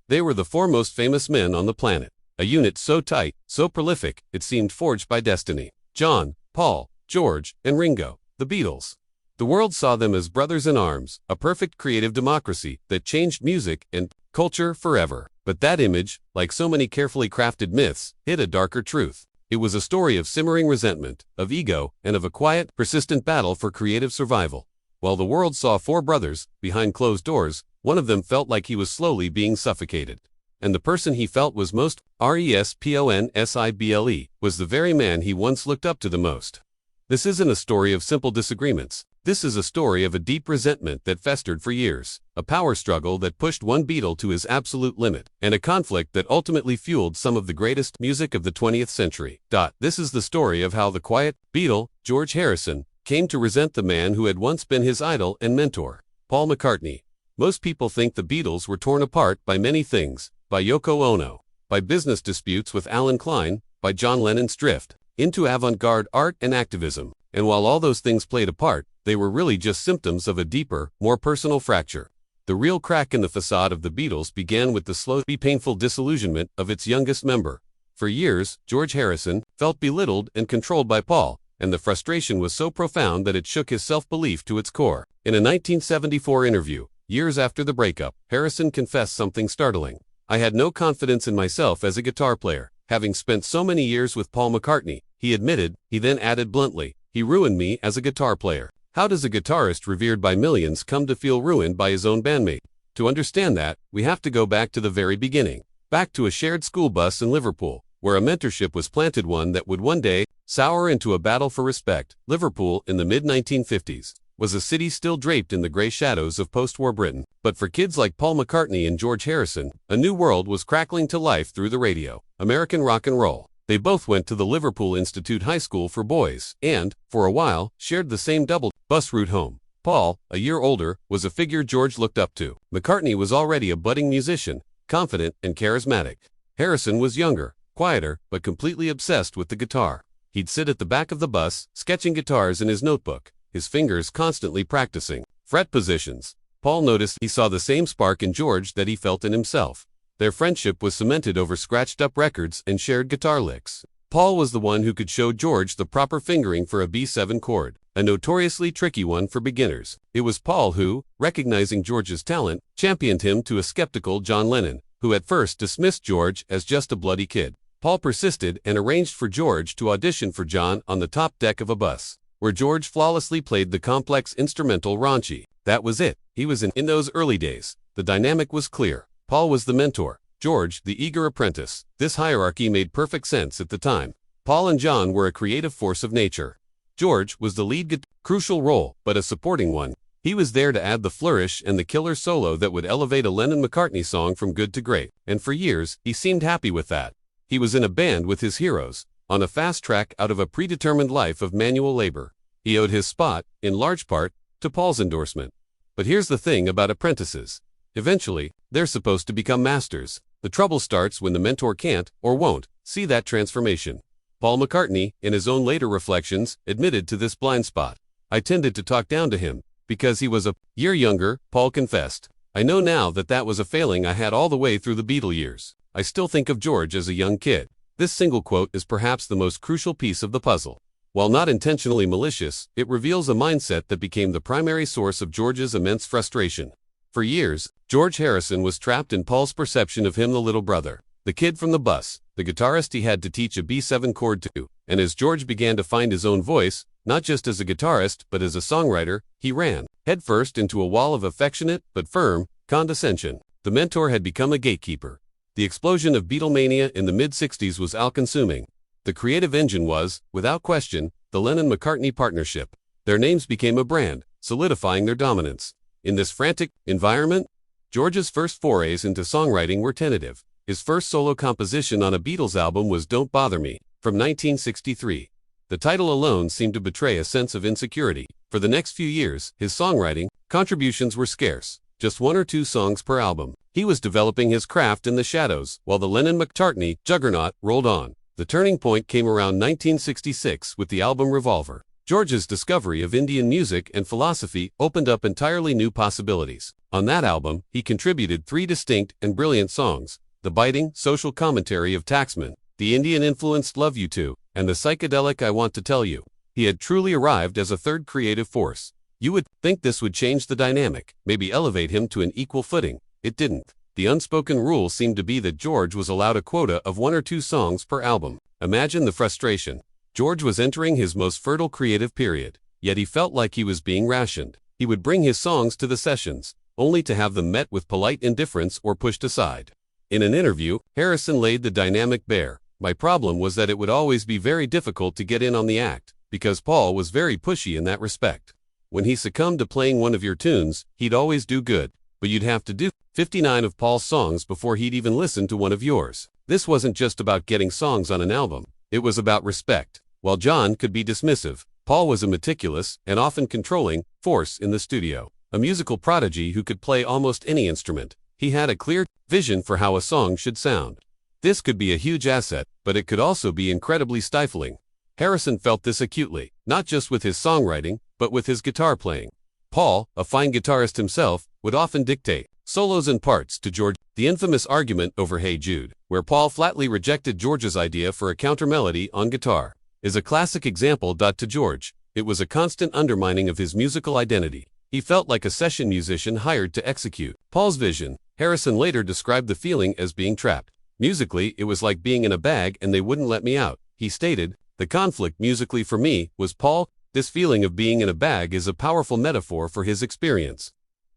They were the four most famous men on the planet. A unit so tight, so prolific, it seemed forged by destiny. John, Paul, George, and Ringo, the Beatles. The world saw them as brothers in arms, a perfect creative democracy that changed music and culture forever. But that image, like so many carefully crafted myths, hid a darker truth. It was a story of simmering resentment, of ego, and of a quiet, persistent battle for creative survival. While the world saw four brothers, behind closed doors, one of them felt like he was slowly being suffocated. And the person he felt was most responsible was the very man he once looked up to the most. This isn't a story of simple disagreements. This is a story of a deep resentment that festered for years, a power struggle that pushed one Beatle to his absolute limit, and a conflict that ultimately fueled some of the greatest music of the 20th century. This is the story of how the quiet Beatle, George Harrison, came to resent the man who had once been his idol and mentor, Paul McCartney. Most people think the Beatles were torn apart by many things, by Yoko Ono, by business disputes with Alan Klein, by John Lennon's drift into avant-garde art and activism. And while all those things played a part, they were really just symptoms of a deeper, more personal fracture. The real crack in the facade of the Beatles began with the slow, painful disillusionment of its youngest member. For years, George Harrison felt belittled and controlled by Paul, and the frustration was so profound that it shook his self-belief to its core. In a 1974 interview, years after the breakup, Harrison confessed something startling. "I had no confidence in myself as a guitar player, having spent so many years with Paul McCartney," he admitted. He then added bluntly, "He ruined me as a guitar player." How does a guitarist revered by millions come to feel ruined by his own bandmate? To understand that, we have to go back to the very beginning. Back to a shared school bus in Liverpool, where a mentorship was planted, one that would one day sour into a battle for respect. Liverpool, in the mid-1950s, was a city still draped in the gray shadows of post-war Britain. But for kids like Paul McCartney and George Harrison, a new world was crackling to life through the radio. American rock and roll. They both went to the Liverpool Institute High School for boys, and, for a while, shared the same double bus route home. Paul, a year older, was a figure George looked up to. McCartney was already a budding musician, confident and charismatic. Harrison was younger, quieter, but completely obsessed with the guitar. He'd sit at the back of the bus, sketching guitars in his notebook, his fingers constantly practicing fret positions. Paul noticed he saw the same spark in George that he felt in himself. Their friendship was cemented over scratched-up records and shared guitar licks. Paul was the one who could show George the proper fingering for a B7 chord, a notoriously tricky one for beginners. It was Paul who, recognizing George's talent, championed him to a skeptical John Lennon, who at first dismissed George as just a bloody kid. Paul persisted and arranged for George to audition for John on the top deck of a bus, where George flawlessly played the complex instrumental Raunchy. That was it. He was in those early days. The dynamic was clear. Paul was the mentor, George the eager apprentice. This hierarchy made perfect sense at the time. Paul and John were a creative force of nature. George was the lead crucial role, but a supporting one. He was there to add the flourish and the killer solo that would elevate a Lennon-McCartney song from good to great. And for years, he seemed happy with that. He was in a band with his heroes, on a fast track out of a predetermined life of manual labor. He owed his spot, in large part, to Paul's endorsement. But here's the thing about apprentices. Eventually, they're supposed to become masters. The trouble starts when the mentor can't, or won't, see that transformation. Paul McCartney, in his own later reflections, admitted to this blind spot. "I tended to talk down to him, because he was a year younger," Paul confessed. "I know now that that was a failing I had all the way through the Beatle years. I still think of George as a young kid." This single quote is perhaps the most crucial piece of the puzzle. While not intentionally malicious, it reveals a mindset that became the primary source of George's immense frustration. For years, George Harrison was trapped in Paul's perception of him, the little brother, the kid from the bus, the guitarist he had to teach a B7 chord to. And as George began to find his own voice, not just as a guitarist but as a songwriter, he ran headfirst into a wall of affectionate but firm condescension. The mentor had become a gatekeeper. The explosion of Beatlemania in the mid-60s was all-consuming. The creative engine was, without question, the Lennon-McCartney partnership. Their names became a brand, solidifying their dominance. In this frantic environment, George's first forays into songwriting were tentative. His first solo composition on a Beatles album was Don't Bother Me, from 1963. The title alone seemed to betray a sense of insecurity. For the next few years, his songwriting contributions were scarce, just one or two songs per album. He was developing his craft in the shadows, while the Lennon-McCartney juggernaut rolled on. The turning point came around 1966 with the album Revolver. George's discovery of Indian music and philosophy opened up entirely new possibilities. On that album, he contributed 3 distinct and brilliant songs: the biting, social commentary of Taxman, the Indian-influenced Love You To, and the psychedelic I Want to Tell You. He had truly arrived as a third creative force. You would think this would change the dynamic, maybe elevate him to an equal footing. It didn't. The unspoken rule seemed to be that George was allowed a quota of 1 or 2 songs per album. Imagine the frustration. George was entering his most fertile creative period, yet he felt like he was being rationed. He would bring his songs to the sessions, only to have them met with polite indifference or pushed aside. In an interview, Harisson laid the dynamic bare. My problem was that it would always be very difficult to get in on the act, because Paul was very pushy in that respect. When he succumbed to playing one of your tunes, he'd always do good, but you'd have to do 59 of Paul's songs before he'd even listen to one of yours. This wasn't just about getting songs on an album, it was about respect. While John could be dismissive, Paul was a meticulous, and often controlling, force in the studio. A musical prodigy who could play almost any instrument. He had a clear vision for how a song should sound. This could be a huge asset, but it could also be incredibly stifling. Harisson felt this acutely, not just with his songwriting, but with his guitar playing. Paul, a fine guitarist himself, would often dictate solos and parts to George. The infamous argument over Hey Jude, where Paul flatly rejected George's idea for a countermelody on guitar, is a classic example. To George, it was a constant undermining of his musical identity. He felt like a session musician hired to execute Paul's vision. Harisson later described the feeling as being trapped. Musically, it was like being in a bag and they wouldn't let me out. He stated, the conflict musically for me was Paul. This feeling of being in a bag is a powerful metaphor for his experience.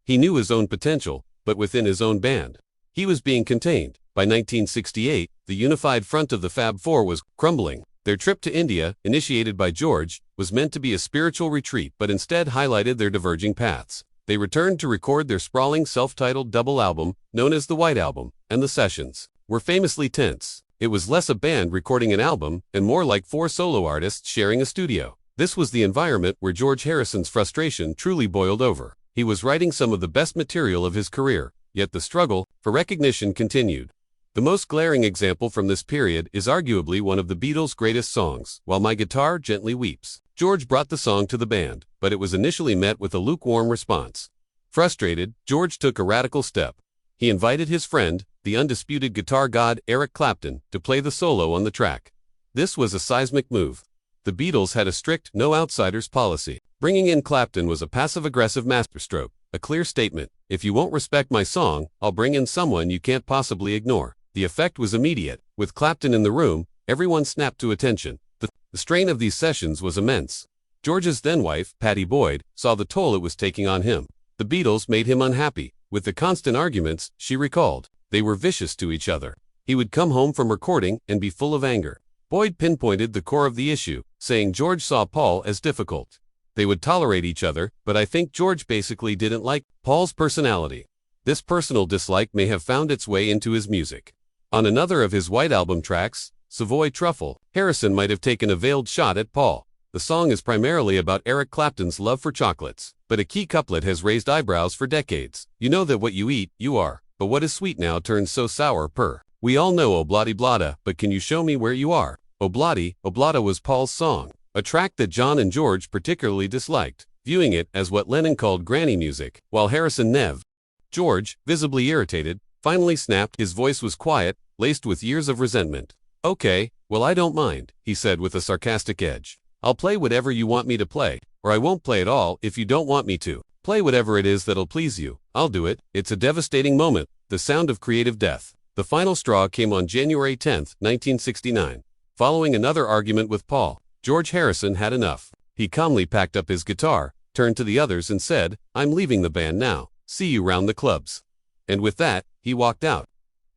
He knew his own potential, but within his own band, he was being contained. By 1968, the unified front of the Fab Four was crumbling. Their trip to India, initiated by George, was meant to be a spiritual retreat but instead highlighted their diverging paths. They returned to record their sprawling self-titled double album, known as the White Album, and the sessions were famously tense. It was less a band recording an album and more like 4 solo artists sharing a studio. This was the environment where George Harrison's frustration truly boiled over. He was writing some of the best material of his career, yet the struggle for recognition continued. The most glaring example from this period is arguably one of the Beatles' greatest songs, While My Guitar Gently Weeps. George brought the song to the band, but it was initially met with a lukewarm response. Frustrated, George took a radical step. He invited his friend, the undisputed guitar god Eric Clapton, to play the solo on the track. This was a seismic move. The Beatles had a strict no outsiders policy. Bringing in Clapton was a passive-aggressive masterstroke, a clear statement: if you won't respect my song, I'll bring in someone you can't possibly ignore. The effect was immediate. With Clapton in the room, everyone snapped to attention. The strain of these sessions was immense. George's then-wife, Pattie Boyd, saw the toll it was taking on him. The Beatles made him unhappy. With the constant arguments, she recalled, they were vicious to each other. He would come home from recording and be full of anger. Boyd pinpointed the core of the issue, saying George saw Paul as difficult. They would tolerate each other, but I think George basically didn't like Paul's personality. This personal dislike may have found its way into his music. On another of his White Album tracks, Savoy Truffle, Harisson might have taken a veiled shot at Paul. The song is primarily about Eric Clapton's love for chocolates, but a key couplet has raised eyebrows for decades. You know that what you eat, you are, but what is sweet now turns so sour, purr. We all know Obladi Blada, but can you show me where you are? Obladi Oblada was Paul's song, a track that John and George particularly disliked, viewing it as what Lennon called granny music, while Harisson never. George, visibly irritated, finally snapped. His voice was quiet, laced with years of resentment. Okay, well I don't mind, he said with a sarcastic edge. I'll play whatever you want me to play, or I won't play at all if you don't want me to. Play whatever it is that'll please you. I'll do it. It's a devastating moment, the sound of creative death. The final straw came on January 10, 1969. Following another argument with Paul, George Harisson had enough. He calmly packed up his guitar, turned to the others and said, I'm leaving the band now. See you round the clubs. And with that, he walked out.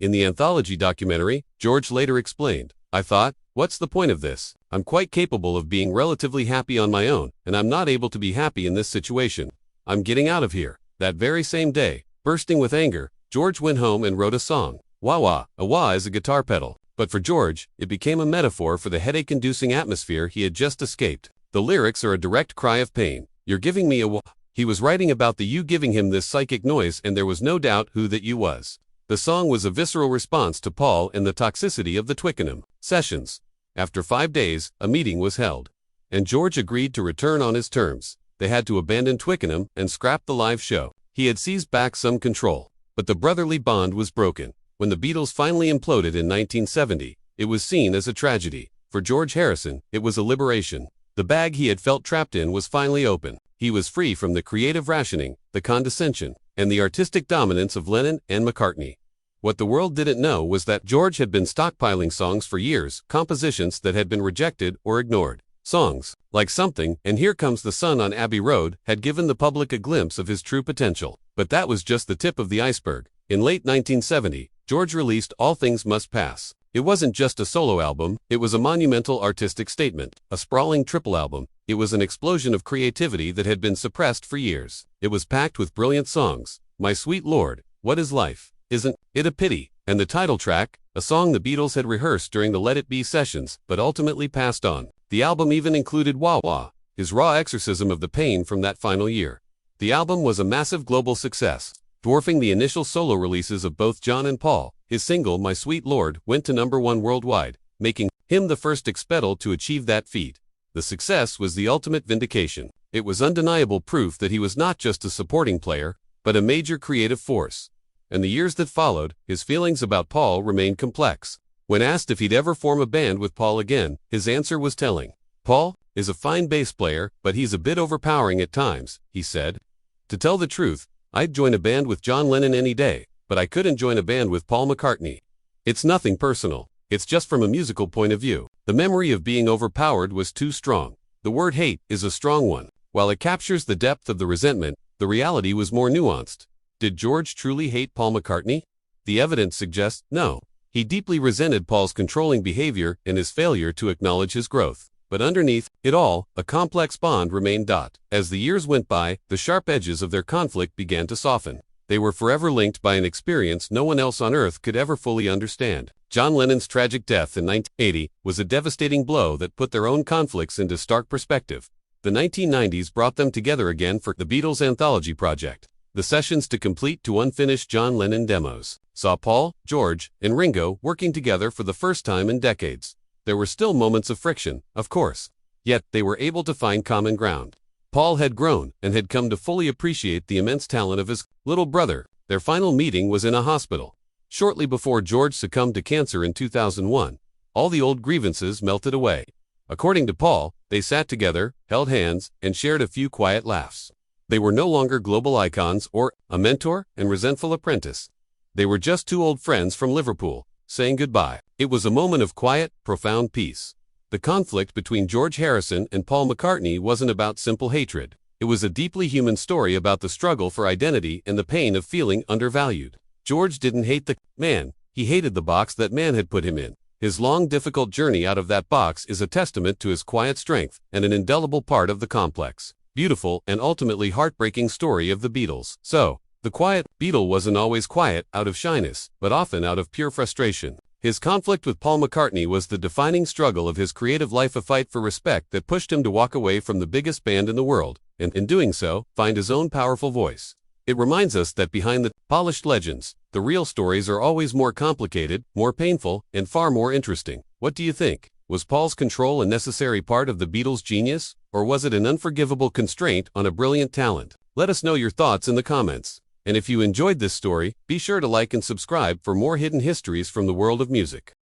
In the anthology documentary, George later explained, I thought, what's the point of this? I'm quite capable of being relatively happy on my own, and I'm not able to be happy in this situation. I'm getting out of here. That very same day, bursting with anger, George went home and wrote a song. Wah wah. A wah is a guitar pedal. But for George, it became a metaphor for the headache-inducing atmosphere he had just escaped. The lyrics are a direct cry of pain. You're giving me a wah. He was writing about the you giving him this psychic noise, and there was no doubt who that you was. The song was a visceral response to Paul and the toxicity of the Twickenham sessions. After 5 days, a meeting was held, and George agreed to return on his terms. They had to abandon Twickenham and scrap the live show. He had seized back some control. But the brotherly bond was broken. When the Beatles finally imploded in 1970, it was seen as a tragedy. For George Harrison, it was a liberation. The bag he had felt trapped in was finally open. He was free from the creative rationing, the condescension, and the artistic dominance of Lennon and McCartney. What the world didn't know was that George had been stockpiling songs for years, compositions that had been rejected or ignored. Songs, like Something and Here Comes the Sun on Abbey Road, had given the public a glimpse of his true potential. But that was just the tip of the iceberg. In late 1970, George released All Things Must Pass. It wasn't just a solo album, it was a monumental artistic statement, a sprawling triple album. It was an explosion of creativity that had been suppressed for years. It was packed with brilliant songs. My Sweet Lord, What Is Life? Isn't It a Pity? And the title track, a song the Beatles had rehearsed during the Let It Be sessions, but ultimately passed on. The album even included Wah Wah, his raw exorcism of the pain from that final year. The album was a massive global success, dwarfing the initial solo releases of both John and Paul. His single, My Sweet Lord, went to #1 worldwide, making him the first ex-Beatle to achieve that feat. The success was the ultimate vindication. It was undeniable proof that he was not just a supporting player, but a major creative force. In the years that followed, his feelings about Paul remained complex. When asked if he'd ever form a band with Paul again, his answer was telling. Paul is a fine bass player, but he's a bit overpowering at times, he said. To tell the truth, I'd join a band with John Lennon any day, but I couldn't join a band with Paul McCartney. It's nothing personal. It's just from a musical point of view. The memory of being overpowered was too strong. The word hate is a strong one. While it captures the depth of the resentment, the reality was more nuanced. Did George truly hate Paul McCartney? The evidence suggests no. He deeply resented Paul's controlling behavior and his failure to acknowledge his growth. But underneath it all, a complex bond remained. As the years went by, the sharp edges of their conflict began to soften. They were forever linked by an experience no one else on Earth could ever fully understand. John Lennon's tragic death in 1980 was a devastating blow that put their own conflicts into stark perspective. The 1990s brought them together again for the Beatles anthology project. The sessions to complete to unfinished John Lennon demos saw Paul, George, and Ringo working together for the first time in decades. There were still moments of friction, of course. Yet, they were able to find common ground. Paul had grown and had come to fully appreciate the immense talent of his little brother. Their final meeting was in a hospital. Shortly before George succumbed to cancer in 2001, all the old grievances melted away. According to Paul, they sat together, held hands, and shared a few quiet laughs. They were no longer global icons or a mentor and resentful apprentice. They were just two old friends from Liverpool, saying goodbye. It was a moment of quiet, profound peace. The conflict between George Harrison and Paul McCartney wasn't about simple hatred. It was a deeply human story about the struggle for identity and the pain of feeling undervalued. George didn't hate the man, he hated the box that man had put him in. His long, difficult journey out of that box is a testament to his quiet strength and an indelible part of the complex, beautiful, and ultimately heartbreaking story of the Beatles. So, the quiet Beatle wasn't always quiet out of shyness, but often out of pure frustration. His conflict with Paul McCartney was the defining struggle of his creative life, a fight for respect that pushed him to walk away from the biggest band in the world, and in doing so, find his own powerful voice. It reminds us that behind the polished legends, the real stories are always more complicated, more painful, and far more interesting. What do you think? Was Paul's control a necessary part of the Beatles' genius, or was it an unforgivable constraint on a brilliant talent? Let us know your thoughts in the comments. And if you enjoyed this story, be sure to like and subscribe for more hidden histories from the world of music.